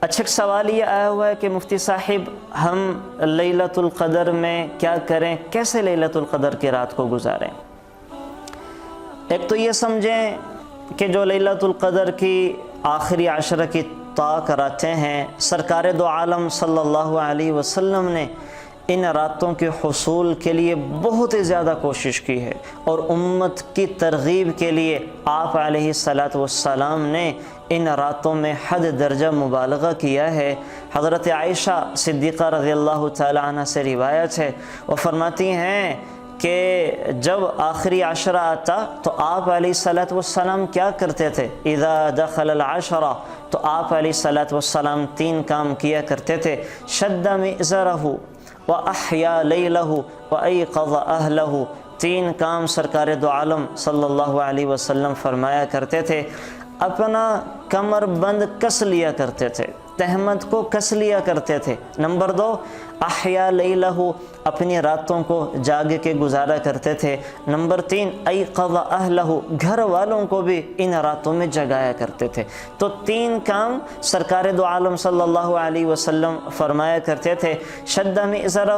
اچھا ایک سوال یہ آیا ہوا ہے کہ مفتی صاحب ہم لیلۃ القدر میں کیا کریں، کیسے لیلۃ القدر کی رات کو گزاریں؟ ایک تو یہ سمجھیں کہ جو لیلۃ القدر کی آخری عشرہ کی طاق راتیں ہیں، سرکار دو عالم صلی اللہ علیہ وسلم نے ان راتوں کے حصول کے لیے بہت ہی زیادہ کوشش کی ہے، اور امت کی ترغیب کے لیے آپ علیہ السلام نے ان راتوں میں حد درجہ مبالغہ کیا ہے۔ حضرت عائشہ صدیقہ رضی اللہ تعالی عنہ سے روایت ہے، وہ فرماتی ہیں کہ جب آخری عشرہ آتا تو آپ علیہ السلام کیا کرتے تھے؟ اذا دخل العشرہ، تو آپ علیہ السلام تین کام کیا کرتے تھے: شد مئزرہ وَأَحْيَا لَيْلَهُ وَأَيْقَظَ أَهْلَهُ۔ تین کام سرکار دو عالم صلی اللہ علیہ وسلم فرمایا کرتے تھے۔ اپنا کمر بند کس لیا کرتے تھے، تہمت کو کس لیا کرتے تھے۔ نمبر دو، احیا لیلہ، اپنی راتوں کو جاگ کے گزارا کرتے تھے۔ نمبر تین، ایقظ اہلہ، گھر والوں کو بھی ان راتوں میں جگایا کرتے تھے۔ تو تین کام سرکار دو عالم صلی اللہ علیہ وسلم فرمایا کرتے تھے۔ شد مئزرہ،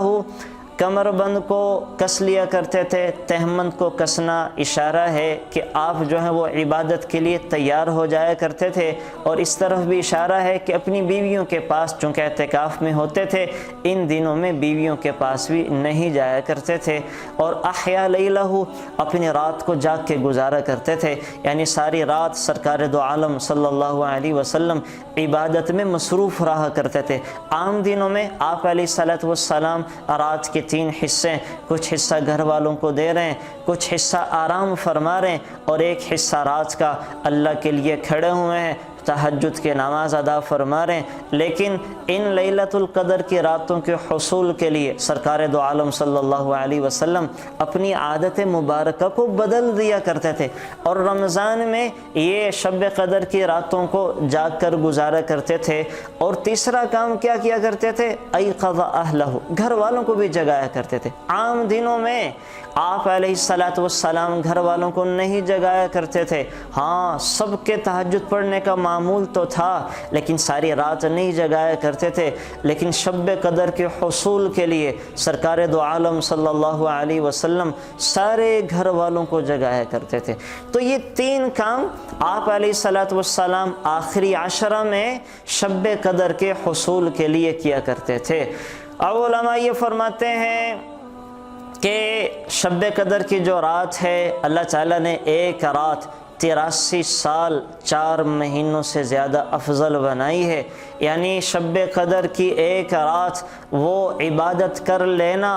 کمر بند کو کس لیا کرتے تھے۔ تہمت کو کسنا اشارہ ہے کہ آپ جو ہیں وہ عبادت کے لیے تیار ہو جایا کرتے تھے، اور اس طرف بھی اشارہ ہے کہ اپنی بیویوں کے پاس چونکہ اعتکاف میں ہوتے تھے، ان دنوں میں بیویوں کے پاس بھی نہیں جایا کرتے تھے۔ اور احیا لیلہ، اپنی رات کو جاگ کے گزارا کرتے تھے، یعنی ساری رات سرکار دو عالم صلی اللہ علیہ وسلم عبادت میں مصروف رہا کرتے تھے۔ عام دنوں میں آپ علیہ السلام رات کے تین حصے، کچھ حصہ گھر والوں کو دے رہے ہیں، کچھ حصہ آرام فرما رہے ہیں، اور ایک حصہ رات کا اللہ کے لیے کھڑے ہوئے ہیں، تہجد کے نماز ادا فرما رہے ہیں۔ لیکن ان لیلۃ القدر کی راتوں کے حصول کے لیے سرکار دو عالم صلی اللہ علیہ وسلم اپنی عادت مبارکہ کو بدل دیا کرتے تھے، اور رمضان میں یہ شب قدر کی راتوں کو جاگ کر گزارا کرتے تھے۔ اور تیسرا کام کیا کیا کرتے تھے؟ ایقظ اہلہ، گھر والوں کو بھی جگایا کرتے تھے۔ عام دنوں میں آپ علیہ السلام گھر والوں کو نہیں جگایا کرتے تھے، ہاں سب کے تہجد پڑھنے کا معمول تو تھا، لیکن ساری رات نہیں جگایا کرتے تھے۔ لیکن شب قدر کے حصول کے لیے سرکار دو عالم صلی اللہ علیہ وسلم سارے گھر والوں کو جگایا کرتے تھے۔ تو یہ تین کام آپ علیہ السلام آخری عشرہ میں شب قدر کے حصول کے لیے کیا کرتے تھے۔ علماء یہ فرماتے ہیں کہ شب قدر کی جو رات ہے، اللہ تعالیٰ نے ایک رات 83 سال 4 مہینوں سے زیادہ افضل بنائی ہے۔ یعنی شب قدر کی ایک رات وہ عبادت کر لینا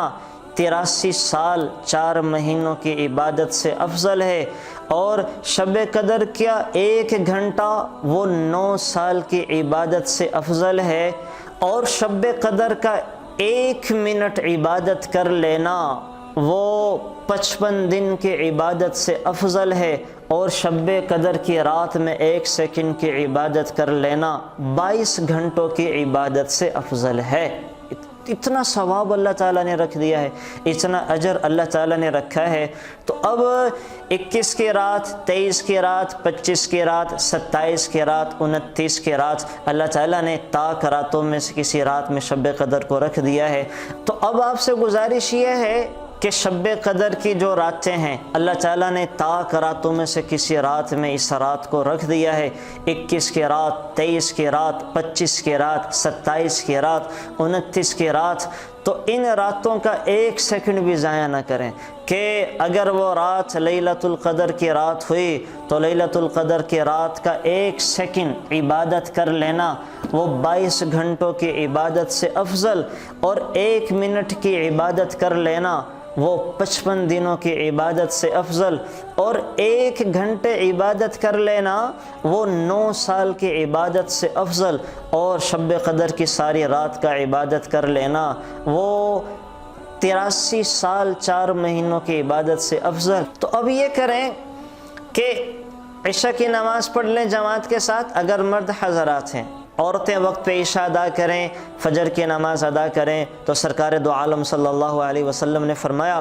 83 سال 4 مہینوں کی عبادت سے افضل ہے، اور شب قدر کا 1 گھنٹہ وہ 9 سال کی عبادت سے افضل ہے، اور شب قدر کا 1 منٹ عبادت کر لینا وہ 55 دن کی عبادت سے افضل ہے، اور شب قدر کی رات میں 1 سیکنڈ کی عبادت کر لینا 22 گھنٹوں کی عبادت سے افضل ہے۔ اتنا ثواب اللہ تعالیٰ نے رکھ دیا ہے، اتنا اجر اللہ تعالیٰ نے رکھا ہے۔ تو اب 21 کی رات، 23 کی رات، 25 کی رات، 27 کی رات، 29 کی رات، اللہ تعالیٰ نے طاق راتوں میں سے کسی رات میں شب قدر کو رکھ دیا ہے۔ تو اب آپ سے گزارش یہ ہے کہ شب قدر کی جو راتیں ہیں، اللہ تعالیٰ نے طاق راتوں میں سے کسی رات میں اس رات کو رکھ دیا ہے۔ 21 کی رات، 23 کی رات، 25 کی رات، 27 کی رات، 29 کی رات۔ تو ان راتوں کا 1 سیکنڈ بھی ضائع نہ کریں، کہ اگر وہ رات لیلۃ القدر کی رات ہوئی تو لیلۃ القدر کی رات کا 1 سیکنڈ عبادت کر لینا وہ 22 گھنٹوں کی عبادت سے افضل، اور 1 منٹ کی عبادت کر لینا وہ 55 دنوں کی عبادت سے افضل، اور 1 گھنٹے عبادت کر لینا وہ 9 سال کی عبادت سے افضل، اور شب قدر کی ساری رات کا عبادت کر لینا وہ 83 سال 4 مہینوں کی عبادت سے افضل۔ تو اب یہ کریں کہ عشاء کی نماز پڑھ لیں جماعت کے ساتھ، اگر مرد حضرات ہیں۔ عورتیں وقت پہ عشاء ادا کریں، فجر کی نماز ادا کریں۔ تو سرکار دو عالم صلی اللہ علیہ وسلم نے فرمایا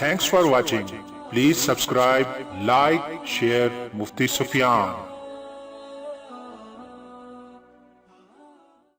Thanks for watching. Please subscribe, like, share Mufti Sufyan.